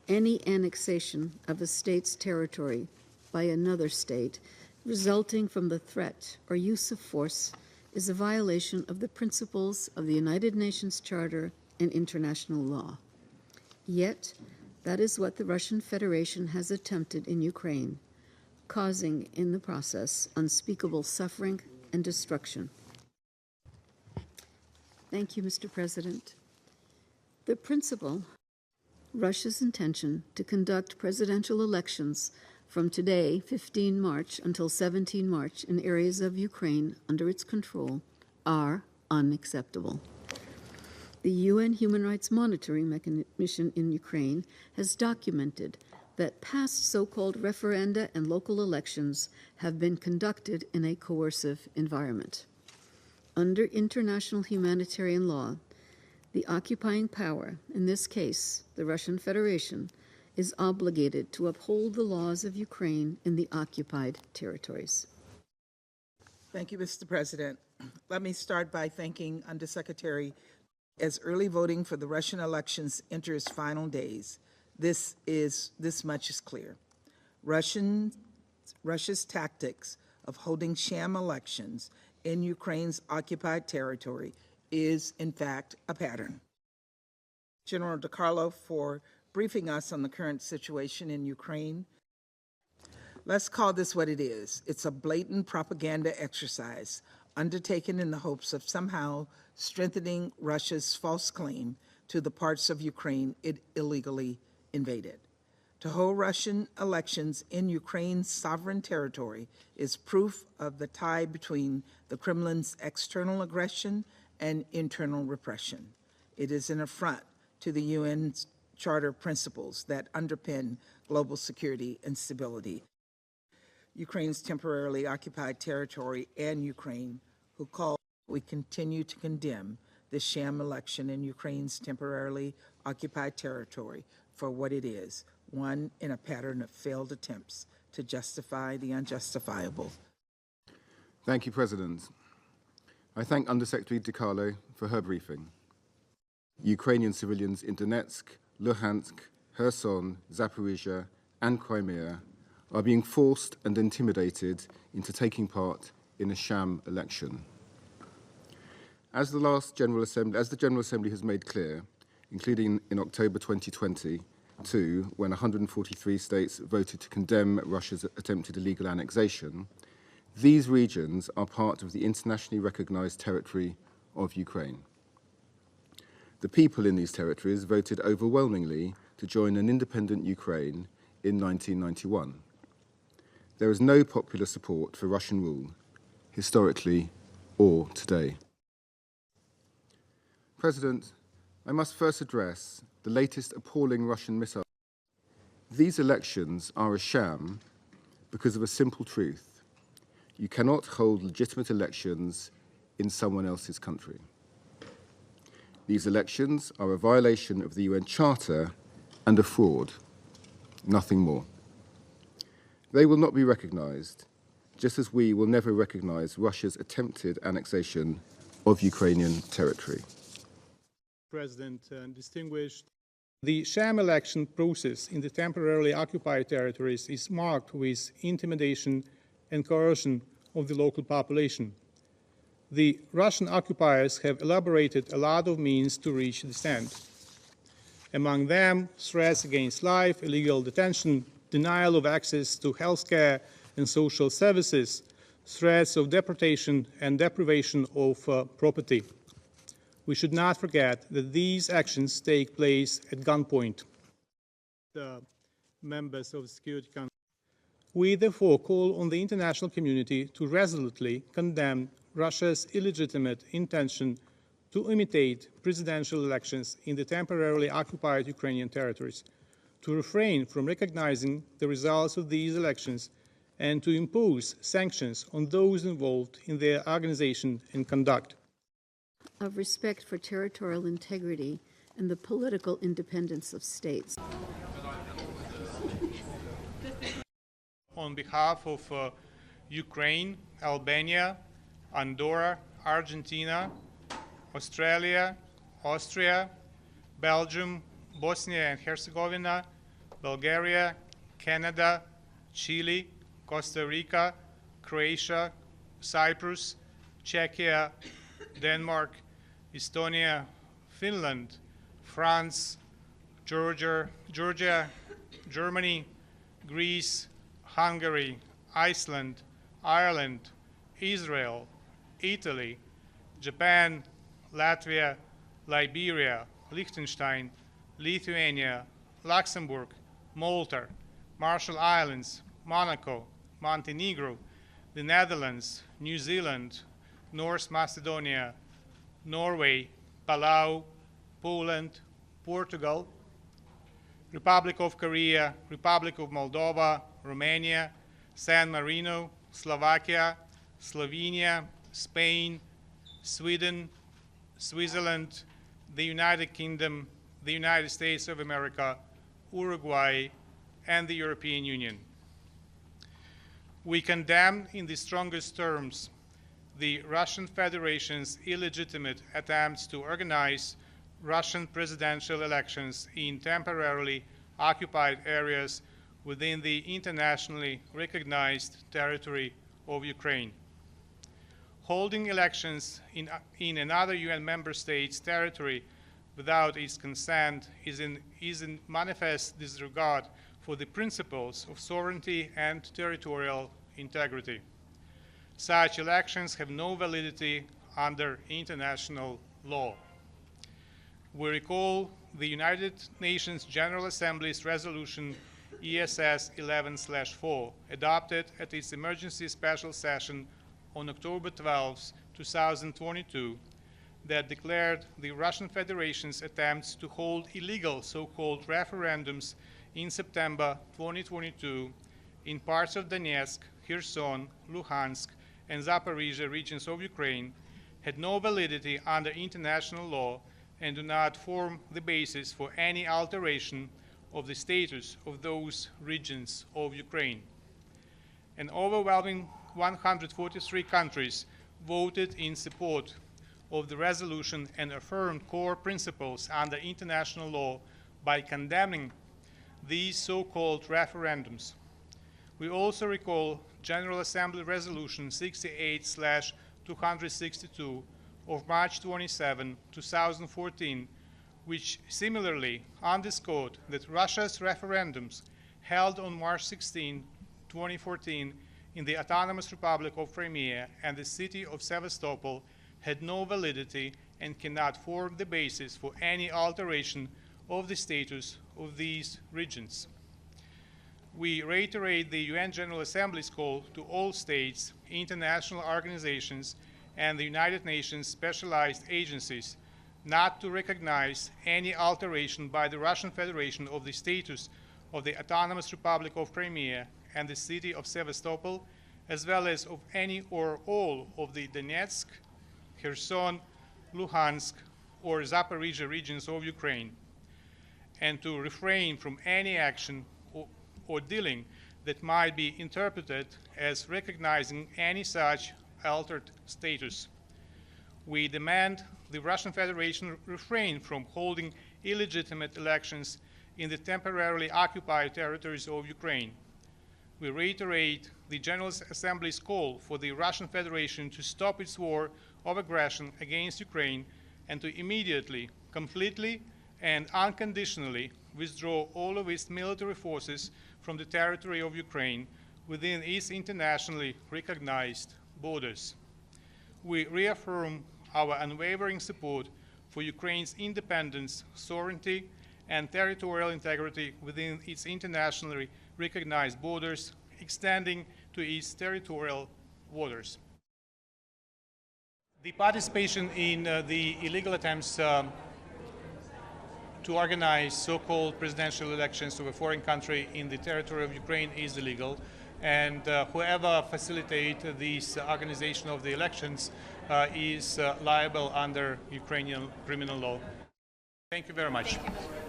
any annexation of a state's territory by another state resulting from the threat or use of force is a violation of the principles of the United Nations Charter and international law. Yet, that is what the Russian Federation has attempted in Ukraine, causing in the process unspeakable suffering and destruction. Thank you, Mr. President. The principle, Russia's intention to conduct presidential elections from today, 15 March, until 17 March in areas of Ukraine under its control are unacceptable. The UN Human Rights Monitoring Mission in Ukraine has documented that past so-called referenda and local elections have been conducted in a coercive environment. Under international humanitarian law, the occupying power, in this case, the Russian Federation, is obligated to uphold the laws of Ukraine in the occupied territories. Thank you, Mr. President. Let me start by thanking Undersecretary. As early voting for the Russian elections enters final days, this much is clear. Russia's tactics of holding sham elections in Ukraine's occupied territory is, in fact, a pattern. General DiCarlo, for briefing us on the current situation in Ukraine. Let's call this what it is. It's a blatant propaganda exercise undertaken in the hopes of somehow strengthening Russia's false claim to the parts of Ukraine it illegally invaded. To hold Russian elections in Ukraine's sovereign territory is proof of the tie between the Kremlin's external aggression and internal repression. It is an affront to the UN's Charter principles that underpin global security and stability. Ukraine's temporarily occupied territory and Ukraine, who call, we continue to condemn this sham election in Ukraine's temporarily occupied territory for what it is, one in a pattern of failed attempts to justify the unjustifiable. Thank you, President. I thank Undersecretary DiCarlo for her briefing. Ukrainian civilians in Donetsk, Luhansk, Kherson, Zaporizhia, and Crimea are being forced and intimidated into taking part in a sham election. As the General Assembly has made clear, including in October 2022, when 143 states voted to condemn Russia's attempted illegal annexation, these regions are part of the internationally recognized territory of Ukraine. The people in these territories voted overwhelmingly to join an independent Ukraine in 1991. There is no popular support for Russian rule, historically or today. President, I must first address the latest appalling Russian missile. These elections are a sham because of a simple truth. You cannot hold legitimate elections in someone else's country. These elections are a violation of the UN Charter and a fraud, nothing more. They will not be recognized, just as we will never recognize Russia's attempted annexation of Ukrainian territory. President, distinguished, the sham election process in the temporarily occupied territories is marked with intimidation and coercion of the local population. The Russian occupiers have elaborated a lot of means to reach this end. Among them, threats against life, illegal detention, denial of access to health care and social services, threats of deportation and deprivation of property. We should not forget that these actions take place at gunpoint. The members of the Security Council. We therefore call on the international community to resolutely condemn Russia's illegitimate intention to imitate presidential elections in the temporarily occupied Ukrainian territories, to refrain from recognizing the results of these elections, and to impose sanctions on those involved in their organization and conduct. Of respect for territorial integrity and the political independence of states. On behalf of Ukraine, Albania, Andorra, Argentina, Australia, Austria, Belgium, Bosnia and Herzegovina, Bulgaria, Canada, Chile, Costa Rica, Croatia, Cyprus, Czechia, Denmark, Estonia, Finland, France, Georgia, Germany, Greece, Hungary, Iceland, Ireland, Israel, Italy, Japan, Latvia, Liberia, Liechtenstein, Lithuania, Luxembourg, Malta, Marshall Islands, Monaco, Montenegro, the Netherlands, New Zealand, North Macedonia, Norway, Palau, Poland, Portugal, Republic of Korea, Republic of Moldova, Romania, San Marino, Slovakia, Slovenia, Spain, Sweden, Switzerland, the United Kingdom, the United States of America, Uruguay, and the European Union. We condemn in the strongest terms the Russian Federation's illegitimate attempts to organize Russian presidential elections in temporarily occupied areas within the internationally recognized territory of Ukraine. Holding elections in another UN member state's territory without its consent is in manifest disregard for the principles of sovereignty and territorial integrity. Such elections have no validity under international law. We recall the United Nations General Assembly's resolution ESS 11/4, adopted at its emergency special session on October 12, 2022, that declared the Russian Federation's attempts to hold illegal so-called referendums in September 2022 in parts of Donetsk, Kherson, Luhansk, and Zaporizhia regions of Ukraine had no validity under international law and do not form the basis for any alteration of the status of those regions of Ukraine. An overwhelming 143 countries voted in support of the resolution and affirmed core principles under international law by condemning these so-called referendums. We also recall General Assembly Resolution 68/262 of March 27, 2014, which similarly underscored that Russia's referendums held on March 16, 2014 in the Autonomous Republic of Crimea and the city of Sevastopol had no validity and cannot form the basis for any alteration of the status of these regions. We reiterate the UN General Assembly's call to all states, international organizations, and the United Nations specialized agencies not to recognize any alteration by the Russian Federation of the status of the Autonomous Republic of Crimea and the city of Sevastopol, as well as of any or all of the Donetsk, Kherson, Luhansk, or Zaporizhia regions of Ukraine, and to refrain from any action or dealing that might be interpreted as recognizing any such altered status. We demand the Russian Federation refrain from holding illegitimate elections in the temporarily occupied territories of Ukraine. We reiterate the General Assembly's call for the Russian Federation to stop its war of aggression against Ukraine and to immediately, completely, and unconditionally withdraw all of its military forces from the territory of Ukraine within its internationally recognized borders. We reaffirm our unwavering support for Ukraine's independence, sovereignty, and territorial integrity within its internationally recognized borders, extending to its territorial waters. The participation in the illegal attempts to organize so-called presidential elections of a foreign country in the territory of Ukraine is illegal, and whoever facilitates this organization of the elections is liable under Ukrainian criminal law. Thank you very much. Thank you.